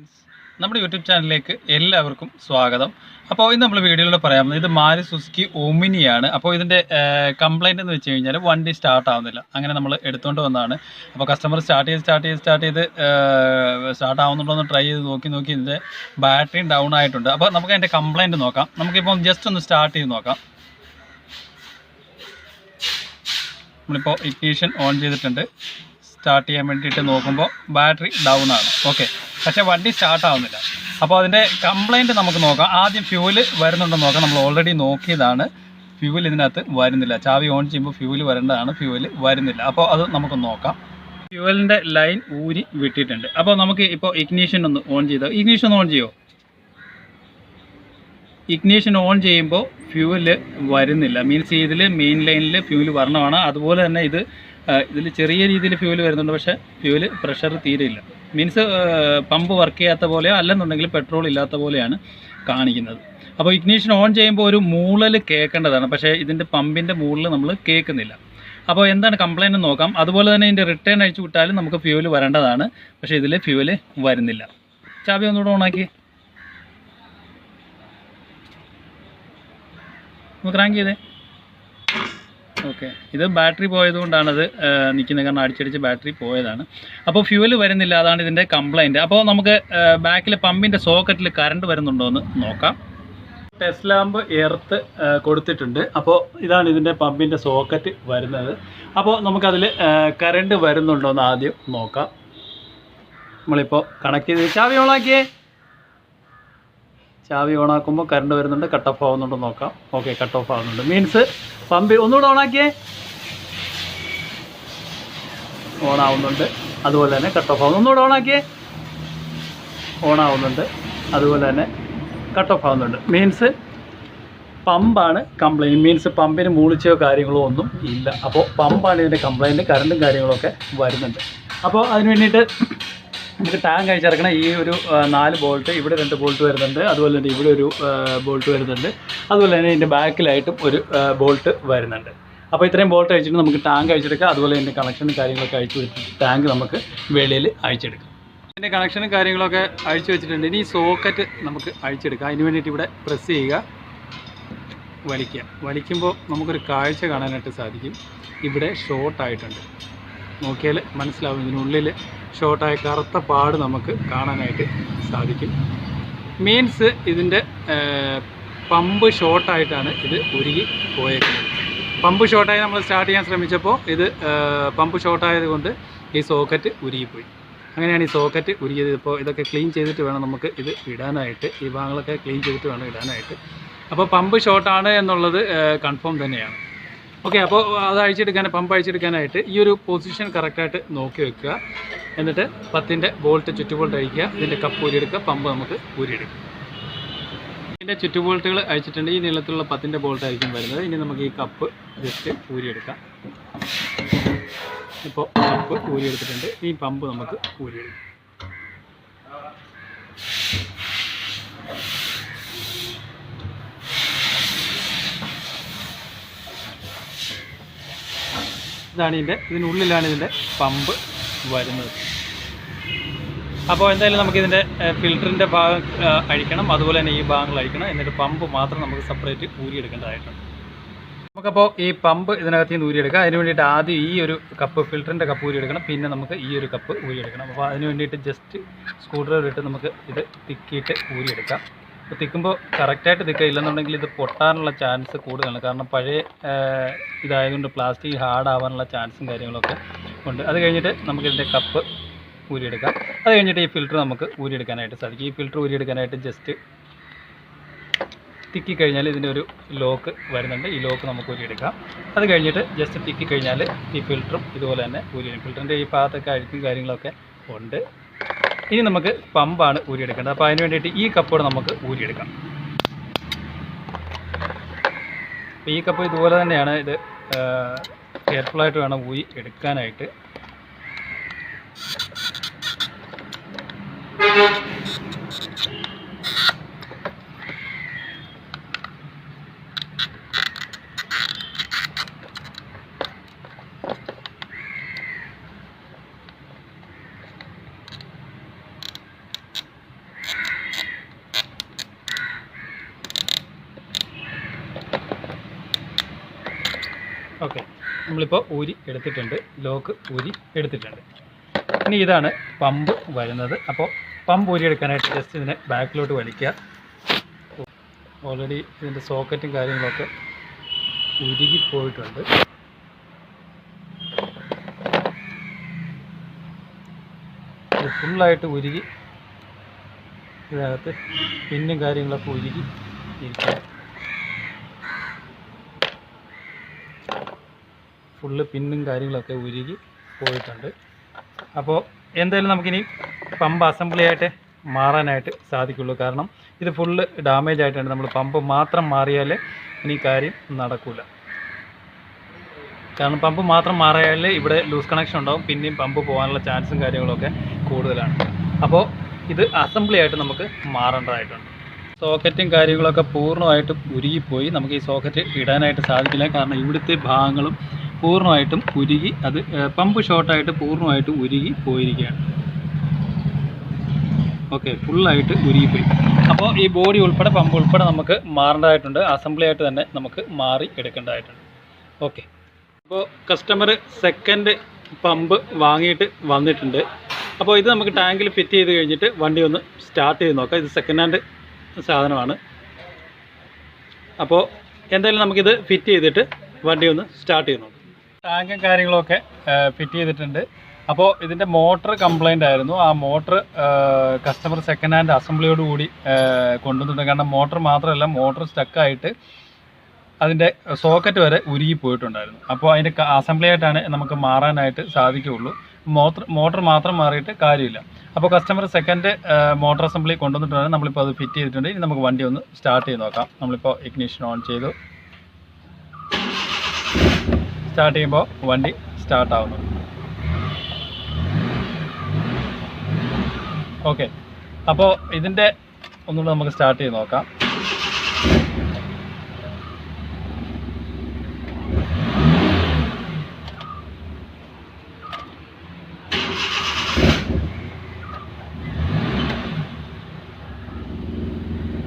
Friends, നമ്മുടെ YouTube ചാനലിലേക്ക് എല്ലാവർക്കും സ്വാഗതം. അപ്പോൾ ഇന്ന് നമ്മൾ വീഡിയോയിലൂടെ പറയാൻ പോകുന്നത് ഇത് മാരുതി സുസുക്കി ഓമിനിയാണ്. അപ്പോൾ ഇതിൻ്റെ കംപ്ലൈൻറ്റ് എന്ന് വെച്ച് കഴിഞ്ഞാൽ വണ്ടി സ്റ്റാർട്ട് ആവുന്നില്ല. അങ്ങനെ നമ്മൾ എടുത്തുകൊണ്ട് വന്നതാണ്. അപ്പോൾ കസ്റ്റമർ സ്റ്റാർട്ട് ചെയ്ത് സ്റ്റാർട്ട് ആവുന്നുണ്ടോ എന്ന് ട്രൈ ചെയ്ത് നോക്കി ഇതിൻ്റെ ബാറ്ററി ഡൗൺ ആയിട്ടുണ്ട്. അപ്പോൾ നമുക്ക് അതിൻ്റെ കംപ്ലൈൻറ്റ് നോക്കാം. നമുക്കിപ്പം ജസ്റ്റ് ഒന്ന് സ്റ്റാർട്ട് ചെയ്ത് നോക്കാം. നമ്മളിപ്പോൾ ഇഗ്നിഷൻ ഓൺ ചെയ്തിട്ടുണ്ട്. സ്റ്റാർട്ട് ചെയ്യാൻ വേണ്ടിയിട്ട് നോക്കുമ്പോൾ ബാറ്ററി ഡൗൺ ആണ്. ഓക്കെ, പക്ഷേ വണ്ടി സ്റ്റാർട്ട് ആവുന്നില്ല. അപ്പോൾ അതിൻ്റെ കംപ്ലൈൻറ്റ് നമുക്ക് നോക്കാം. ആദ്യം ഫ്യൂവല് വരുന്നുണ്ടെന്ന് നോക്കാം. നമ്മൾ ഓൾറെഡി നോക്കിയതാണ്. ഫ്യൂവൽ ഇതിനകത്ത് വരുന്നില്ല. ചാവി ഓൺ ചെയ്യുമ്പോൾ ഫ്യൂവൽ വരേണ്ടതാണ്, ഫ്യൂവൽ വരുന്നില്ല. അപ്പോൾ അത് നമുക്ക് നോക്കാം. ഫ്യൂവലിൻ്റെ ലൈൻ ഊരി വിട്ടിട്ടുണ്ട്. അപ്പോൾ നമുക്ക് ഇപ്പോൾ ഇഗ്നിഷൻ ഒന്ന് ഓൺ ചെയ്താൽ, ഇഗ്നിഷൻ ഒന്ന് ഓൺ ചെയ്യുമോ? ഇഗ്നിഷൻ ഓൺ ചെയ്യുമ്പോൾ ഫ്യൂവല് വരുന്നില്ല. മീൻസ് ഇതിൽ മെയിൻ ലൈനിൽ ഫ്യൂവൽ വരണമാണ്. അതുപോലെ തന്നെ ഇതിൽ ചെറിയ രീതിയിൽ ഫ്യൂവൽ വരുന്നുണ്ട്, പക്ഷേ ഫ്യൂവൽ പ്രഷർ തീരെയില്ല. മീൻസ് പമ്പ് വർക്ക് ചെയ്യാത്ത പോലെയോ അല്ലെന്നുണ്ടെങ്കിൽ പെട്രോൾ ഇല്ലാത്ത പോലെയാണ് കാണിക്കുന്നത്. അപ്പോൾ ഇഗ്നിഷൻ ഓൺ ചെയ്യുമ്പോൾ ഒരു മൂളൽ കേൾക്കേണ്ടതാണ്, പക്ഷേ ഇതിൻ്റെ പമ്പിൻ്റെ മൂളിൽ നമ്മൾ കേൾക്കുന്നില്ല. അപ്പോൾ എന്താണ് കംപ്ലൈൻറ്റ് നോക്കാം. അതുപോലെ തന്നെ ഇതിൻ്റെ റിട്ടേൺ അഴിച്ചു വിട്ടാലും നമുക്ക് ഫ്യൂവൽ വരേണ്ടതാണ്, പക്ഷേ ഇതിൽ ഫ്യൂവൽ വരുന്നില്ല. ചാവി ഒന്നുകൂടെ ഓണാക്കി നമുക്ക് റാങ്ക് ചെയ്തേ. ഓക്കെ, ഇത് ബാറ്ററി പോയതുകൊണ്ടാണത് നിൽക്കുന്നത്, കാരണം അടിച്ചടിച്ച് ബാറ്ററി പോയതാണ്. അപ്പോൾ ഫ്യൂവൽ വരുന്നില്ല, അതാണ് ഇതിൻ്റെ കംപ്ലൈൻറ്റ്. അപ്പോൾ നമുക്ക് ബാക്കിലെ പമ്പിൻ്റെ സോക്കറ്റിൽ കറണ്ട് വരുന്നുണ്ടോ എന്ന് നോക്കാം. ടെസ്റ്റ് ലാമ്പ് എർത്ത് കൊടുത്തിട്ടുണ്ട്. അപ്പോൾ ഇതാണ് ഇതിൻ്റെ പമ്പിൻ്റെ സോക്കറ്റ് വരുന്നത്. അപ്പോൾ നമുക്കതിൽ കറണ്ട് വരുന്നുണ്ടോ എന്ന് ആദ്യം നോക്കാം. നമ്മളിപ്പോൾ കണക്ട് ചെയ്ത് ചാവി ഓണാക്കിയേ. ചാവി ഓണാക്കുമ്പോൾ കറണ്ട് വരുന്നുണ്ട്. കട്ട് ഓഫ് ആവുന്നുണ്ടോ നോക്കാം. ഓക്കെ, കട്ട് ഓഫ് ആവുന്നുണ്ട്. മീൻസ് പമ്പ് ഒന്നുകൂടെ ഓണാക്കിയേ. ഓണാവുന്നുണ്ട്, അതുപോലെ തന്നെ കട്ട് ഓഫ് ആവുന്നു. ഒന്നുകൂടെ ഓണാക്കിയേ. ഓണാവുന്നുണ്ട്, അതുപോലെ തന്നെ കട്ട് ഓഫ് ആവുന്നുണ്ട്. മീൻസ് പമ്പാണ് കംപ്ലൈൻറ്റ്. മീൻസ് പമ്പിന് മൂളിച്ചയോ കാര്യങ്ങളോ ഒന്നും ഇല്ല. അപ്പോൾ പമ്പാണ് ഇതിൻ്റെ കംപ്ലൈൻറ്റ്. കറണ്ടും കാര്യങ്ങളൊക്കെ വരുന്നുണ്ട്. അപ്പോൾ അതിന് വേണ്ടിയിട്ട് നമുക്ക് ടാങ്ക് അഴിച്ചിറക്കണം. ഈ ഒരു 4 ബോൾട്ട്, ഇവിടെ 2 ബോൾട്ട് വരുന്നുണ്ട്. അതുപോലെ തന്നെ ഇവിടെ ഒരു ബോൾട്ട് വരുന്നുണ്ട്. അതുപോലെ തന്നെ ഇതിൻ്റെ ബാക്കിലായിട്ടും ഒരു ബോൾട്ട് വരുന്നുണ്ട്. അപ്പോൾ ഇത്രയും ബോൾട്ട് അഴിച്ചിട്ട് നമുക്ക് ടാങ്ക് അഴിച്ചെടുക്കാം. അതുപോലെ ഇതിൻ്റെ കണക്ഷനും കാര്യങ്ങളൊക്കെ അഴിച്ചു വെച്ചിട്ട് ടാങ്ക് നമുക്ക് വെളിയിൽ അഴിച്ചെടുക്കാം. ഇതിൻ്റെ കണക്ഷനും കാര്യങ്ങളൊക്കെ അഴിച്ചു വെച്ചിട്ടുണ്ട്. ഇനി ഈ സോക്കറ്റ് നമുക്ക് അഴിച്ചെടുക്കാം. അതിന് വേണ്ടിയിട്ട് ഇവിടെ പ്രസ് ചെയ്യുക, വലിക്കുക. വലിക്കുമ്പോൾ നമുക്കൊരു കാഴ്ച കാണാനായിട്ട് സാധിക്കും. ഇവിടെ ഷോർട്ടായിട്ടുണ്ട്. നോക്കിയാൽ മനസ്സിലാവും. ഇതിനുള്ളിൽ ഷോർട്ടായ കറുത്ത പാട് നമുക്ക് കാണാനായിട്ട് സാധിക്കും. മീൻസ് ഇതിൻ്റെ പമ്പ് ഷോർട്ടായിട്ടാണ് ഇത് ഉരുകി പോയേക്കുന്നത്. പമ്പ് ഷോർട്ടായി നമ്മൾ സ്റ്റാർട്ട് ചെയ്യാൻ ശ്രമിച്ചപ്പോൾ ഇത് പമ്പ് ഷോർട്ടായത് കൊണ്ട് ഈ സോക്കറ്റ് ഉരുകിപ്പോയി. അങ്ങനെയാണ് ഈ സോക്കറ്റ് ഉരുകിയത്. ഇപ്പോൾ ഇതൊക്കെ ക്ലീൻ ചെയ്തിട്ട് വേണം നമുക്ക് ഇത് ഇടാനായിട്ട്. ഈ ഭാഗങ്ങളൊക്കെ ക്ലീൻ ചെയ്തിട്ട് വേണം ഇടാനായിട്ട്. അപ്പോൾ പമ്പ് ഷോർട്ടാണ് എന്നുള്ളത് കൺഫേം തന്നെയാണ്. ഓക്കെ, അപ്പോൾ അത് പമ്പ് അഴിച്ചെടുക്കാനായിട്ട് ഈ ഒരു പൊസിഷൻ കറക്റ്റായിട്ട് നോക്കി വെക്കുക. എന്നിട്ട് 10ൻ്റെ ബോൾട്ട് ചുറ്റുബോൾട്ട് അഴിക്കുക. ഇതിൻ്റെ കപ്പ് ഊരിയെടുക്കുക. പമ്പ് നമുക്ക് ഊരിയെടുക്കാം. ഇതിൻ്റെ ചുറ്റുബോൾട്ടുകൾ അഴിച്ചിട്ടുണ്ട്. ഈ നീളത്തിലുള്ള 10ൻ്റെ ബോൾട്ട് ആയിരിക്കും വരുന്നത്. ഇനി നമുക്ക് ഈ കപ്പ് ജസ്റ്റ് ഊരിയെടുക്കാം. ഇപ്പോൾ കപ്പ് ഊരിയെടുത്തിട്ടുണ്ട്. ഈ പമ്പ് നമുക്ക് ഊരിയെടുക്കാം. ഇതിനുള്ളിലാണ് ഇതിൻ്റെ പമ്പ് വരുന്നത്. അപ്പോൾ എന്തായാലും നമുക്കിതിൻ്റെ ഫിൽറ്ററിൻ്റെ ഭാഗം അഴിക്കണം. അതുപോലെ തന്നെ ഈ ഭാഗങ്ങൾ അഴിക്കണം. എന്നിട്ട് പമ്പ് മാത്രം നമുക്ക് സെപ്പറേറ്റ് ഊരിയെടുക്കേണ്ടതായിട്ടുണ്ട്. നമുക്കപ്പോൾ ഈ പമ്പ് ഇതിനകത്ത് നിന്ന് ഊരിയെടുക്കാം. അതിന് വേണ്ടിയിട്ട് ആദ്യം ഈ ഒരു കപ്പ്, ഫിൽറ്ററിൻ്റെ കപ്പ് ഊരിയെടുക്കണം. പിന്നെ നമുക്ക് ഈ ഒരു കപ്പ് ഊരിയെടുക്കണം. അപ്പോൾ അതിന് വേണ്ടിയിട്ട് ജസ്റ്റ് സ്ക്രൂ ഡ്രൈവർ ഇട്ട് നമുക്ക് ഇത് തിക്കിയിട്ട് ഊരിയെടുക്കാം. അപ്പോൾ തിക്കുമ്പോൾ കറക്റ്റായിട്ട് തിക്കുക. ഇല്ലെന്നുണ്ടെങ്കിൽ ഇത് പൊട്ടാനുള്ള ചാൻസ് കൂടുതലാണ്. കാരണം പഴയ ഇതായതുകൊണ്ട് പ്ലാസ്റ്റിക് ഹാർഡാവാനുള്ള ചാൻസും കാര്യങ്ങളൊക്കെ ഉണ്ട്. അത് കഴിഞ്ഞിട്ട് നമുക്കിതിൻ്റെ കപ്പ് ഊരിയെടുക്കാം. അത് കഴിഞ്ഞിട്ട് ഈ ഫിൽറ്റർ നമുക്ക് ഊരിയെടുക്കാനായിട്ട് സാധിക്കും. ഈ ഫിൽറ്റർ ഊരിയെടുക്കാനായിട്ട് ജസ്റ്റ് തിക്കിക്കഴിഞ്ഞാൽ ഇതിൻ്റെ ഒരു ലോക്ക് വരുന്നുണ്ട്. ഈ ലോക്ക് നമുക്ക് ഊരിയെടുക്കാം. അത് കഴിഞ്ഞിട്ട് ജസ്റ്റ് തിക്കിക്കഴിഞ്ഞാൽ ഈ ഫിൽറ്ററും ഇതുപോലെ തന്നെ ഊരിയെടുക്കും. ഫിൽറ്ററിൻ്റെ ഈ ഭാഗത്തൊക്കെ അഴുക്കും കാര്യങ്ങളൊക്കെ ഉണ്ട്. ഇനി നമുക്ക് പമ്പാണ് ഊരിയെടുക്കേണ്ടത്. അപ്പോൾ അതിന് വേണ്ടിയിട്ട് ഈ കപ്പോട് നമുക്ക് ഊരിയെടുക്കാം. അപ്പോൾ ഈ കപ്പ് ഇതുപോലെ തന്നെയാണ്. ഇത് കെയർഫുള്ളായിട്ട് വേണം ഊരി എടുക്കാനായിട്ട്. ഓക്കെ, നമ്മളിപ്പോൾ ഊരി എടുത്തിട്ടുണ്ട്, ലോക്ക് ഊരി എടുത്തിട്ടുണ്ട്. ഇനി ഇതാണ് പമ്പ് വരുന്നത്. അപ്പോൾ പമ്പ് ഊരി എടുക്കാനായിട്ട് ജസ്റ്റ് ഇതിനെ ബാക്കിലോട്ട് വലിക്കുക. ഓൾറെഡി ഇതിൻ്റെ സോക്കറ്റും കാര്യങ്ങളൊക്കെ ഉരുകിപ്പോയിട്ടുണ്ട്. ഇത് ഫുള്ളായിട്ട് ഉരുകി ഇതിനകത്ത് പിന്നും കാര്യങ്ങളൊക്കെ ഉരുകി ഇരിക്കുക. ഫുള്ള് പിന്നും കാര്യങ്ങളൊക്കെ ഉരുകി പോയിട്ടുണ്ട്. അപ്പോൾ എന്തായാലും നമുക്കിനി പമ്പ് അസംബ്ലി ആയിട്ട് മാറാനായിട്ട് സാധിക്കുള്ളൂ. കാരണം ഇത് ഫുള്ള് ഡാമേജ് ആയിട്ടുണ്ട്. നമ്മൾ പമ്പ് മാത്രം മാറിയാൽ ഇനി കാര്യം നടക്കില്ല. കാരണം പമ്പ് മാത്രം മാറിയാൽ ഇവിടെ ലൂസ് കണക്ഷൻ ഉണ്ടാവും, പിന്നെയും പമ്പ് പോകാനുള്ള ചാൻസും കാര്യങ്ങളൊക്കെ കൂടുതലാണ്. അപ്പോൾ ഇത് അസംബ്ലി ആയിട്ട് നമുക്ക് മാറേണ്ടതായിട്ടുണ്ട്. സോക്കറ്റും കാര്യങ്ങളൊക്കെ പൂർണ്ണമായിട്ടും ഉരുകിപ്പോയി. നമുക്ക് ഈ സോക്കറ്റ് ഇടാനായിട്ട് സാധിക്കില്ല. കാരണം ഇവിടുത്തെ ഭാഗങ്ങളും പൂർണ്ണമായിട്ടും ഉരുകി, അത് പമ്പ് ഷോർട്ടായിട്ട് പൂർണ്ണമായിട്ടും ഉരുകി പോയിരിക്കുകയാണ്. ഓക്കെ, ഫുള്ളായിട്ട് ഉരുകിപ്പോയി. അപ്പോൾ ഈ ബോഡി ഉൾപ്പെടെ പമ്പ് ഉൾപ്പെടെ നമുക്ക് മാറേണ്ടതായിട്ടുണ്ട്. അസംബ്ലി ആയിട്ട് തന്നെ നമുക്ക് മാറി എടുക്കേണ്ടതായിട്ടുണ്ട്. ഓക്കെ, അപ്പോൾ കസ്റ്റമർ സെക്കൻഡ് പമ്പ് വാങ്ങിയിട്ട് വന്നിട്ടുണ്ട്. അപ്പോൾ ഇത് നമുക്ക് ടാങ്കിൽ ഫിറ്റ് ചെയ്ത് കഴിഞ്ഞിട്ട് വണ്ടി ഒന്ന് സ്റ്റാർട്ട് ചെയ്ത് നോക്കാം. ഇത് സെക്കൻഡ് ഹാൻഡ് സാധനമാണ്. അപ്പോൾ എന്തായാലും നമുക്കിത് ഫിറ്റ് ചെയ്തിട്ട് വണ്ടി ഒന്ന് സ്റ്റാർട്ട് ചെയ്ത് നോക്കാം. ടാങ്കും കാര്യങ്ങളൊക്കെ ഫിറ്റ് ചെയ്തിട്ടുണ്ട്. അപ്പോൾ ഇതിൻ്റെ മോട്ടർ കംപ്ലൈൻ്റ് ആയിരുന്നു. ആ മോട്ടർ കസ്റ്റമർ സെക്കൻഡ് ഹാൻഡ് അസംബ്ലിയോട് കൂടി കൊണ്ടുവന്നിട്ടുണ്ട്. കാരണം മോട്ടർ മാത്രമല്ല, മോട്ടർ സ്റ്റക്കായിട്ട് അതിൻ്റെ സോക്കറ്റ് വരെ ഉരുകി പോയിട്ടുണ്ടായിരുന്നു. അപ്പോൾ അതിൻ്റെ അസംബ്ലി ആയിട്ടാണ് നമുക്ക് മാറാനായിട്ട് സാധിക്കുകയുള്ളൂ. മോട്ടർ മാത്രം മാറിയിട്ട് കാര്യമില്ല. അപ്പോൾ കസ്റ്റമർ സെക്കൻഡ് മോട്ടർ അസംബ്ലി കൊണ്ടുവന്നിട്ടാണ്. നമ്മളിപ്പോൾ അത് ഫിറ്റ് ചെയ്തിട്ടുണ്ട്. ഇനി നമുക്ക് വണ്ടി ഒന്ന് സ്റ്റാർട്ട് ചെയ്ത് നോക്കാം. നമ്മളിപ്പോൾ ഇഗ്നിഷൻ ഓൺ ചെയ്തു. സ്റ്റാർട്ട് ചെയ്യുമ്പോൾ വണ്ടി സ്റ്റാർട്ടാവുന്നു. ഓക്കെ, അപ്പോൾ ഇതിൻ്റെ ഒന്നുകൂടെ നമുക്ക് സ്റ്റാർട്ട് ചെയ്ത് നോക്കാം.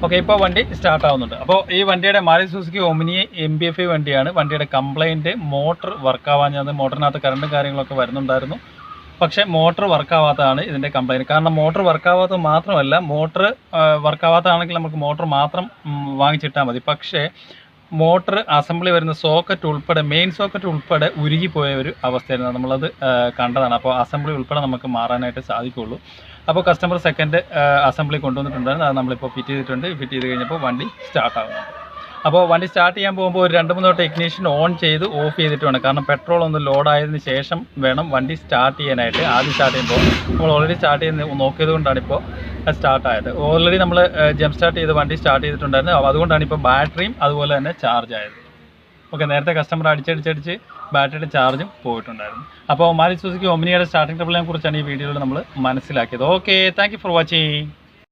ഓക്കെ, ഇപ്പോൾ വണ്ടി സ്റ്റാർട്ട് ആവുന്നുണ്ട്. അപ്പോൾ ഈ വണ്ടിയുടെ മാരുതി സുസുക്കി ഓമിനി MBFI വണ്ടിയാണ്. വണ്ടിയുടെ കംപ്ലൈൻറ്റ് മോട്ടർ വർക്കാവാഞ്ഞത്. മോട്ടറിനകത്ത് കറണ്ടും കാര്യങ്ങളൊക്കെ വരുന്നുണ്ടായിരുന്നു, പക്ഷേ മോട്ടർ വർക്കാവാത്തതാണ് ഇതിൻ്റെ കംപ്ലൈൻറ്റ്. കാരണം മോട്ടർ വർക്കാവാത്തത് മാത്രമല്ല, മോട്ടർ വർക്കാവാത്തതാണെങ്കിൽ നമുക്ക് മോട്ടർ മാത്രം വാങ്ങിച്ചിട്ടാൽ മതി. പക്ഷേ മോട്ടർ അസംബ്ലി വരുന്ന സോക്കറ്റ് ഉൾപ്പെടെ, മെയിൻ സോക്കറ്റ് ഉൾപ്പെടെ ഉരുകിപ്പോയ ഒരു അവസ്ഥയായിരുന്നു. നമ്മളത് കണ്ടതാണ്. അപ്പോൾ അസംബ്ലി ഉൾപ്പെടെ നമുക്ക് മാറാനായിട്ട് സാധിക്കുകയുള്ളൂ. അപ്പോൾ കസ്റ്റമർ സെക്കൻഡ് അസംബ്ലി കൊണ്ടുവന്നിട്ടുണ്ടായിരുന്നു. അത് നമ്മളിപ്പോൾ ഫിറ്റ് ചെയ്തിട്ടുണ്ട്. ഫിറ്റ് ചെയ്ത് കഴിഞ്ഞപ്പോൾ വണ്ടി സ്റ്റാർട്ട് ആകുന്നുണ്ട്. അപ്പോൾ വണ്ടി സ്റ്റാർട്ട് ചെയ്യാൻ പോകുമ്പോൾ ഒരു 2-3 വട്ടം ഇഗ്നിഷൻ ഓൺ ചെയ്ത് ഓഫ് ചെയ്തിട്ട് വേണം. കാരണം പെട്രോൾ ഒന്ന് ലോഡായതിന് ശേഷം വേണം വണ്ടി സ്റ്റാർട്ട് ചെയ്യാനായിട്ട്. ആദ്യം സ്റ്റാർട്ട് ചെയ്യുമ്പോൾ നമ്മൾ ഓൾറെഡി സ്റ്റാർട്ട് ചെയ്ത് നോക്കിയത് കൊണ്ടാണ് ഇപ്പോൾ സ്റ്റാർട്ടായത്. ഓൾറെഡി നമ്മൾ ജംപ് സ്റ്റാർട്ട് ചെയ്ത് വണ്ടി സ്റ്റാർട്ട് ചെയ്തിട്ടുണ്ടായിരുന്നു. അതുകൊണ്ടാണ് ഇപ്പോൾ ബാറ്ററിയും അതുപോലെ തന്നെ ചാർജ് ആയത്. ഓക്കെ, നേരത്തെ കസ്റ്റമർ അടിച്ചടിച്ച് ബാറ്ററിയുടെ ചാർജും പോയിട്ടുണ്ടായിരുന്നു. അപ്പോൾ മാരുതി സുസുക്കി ഒമിനിയുടെ സ്റ്റാർട്ടിംഗ് ട്രബിളിനെ കുറിച്ചാണ് ഈ വീഡിയോയിൽ നമ്മൾ മനസ്സിലാക്കിയത്. Okay, thank you for watching.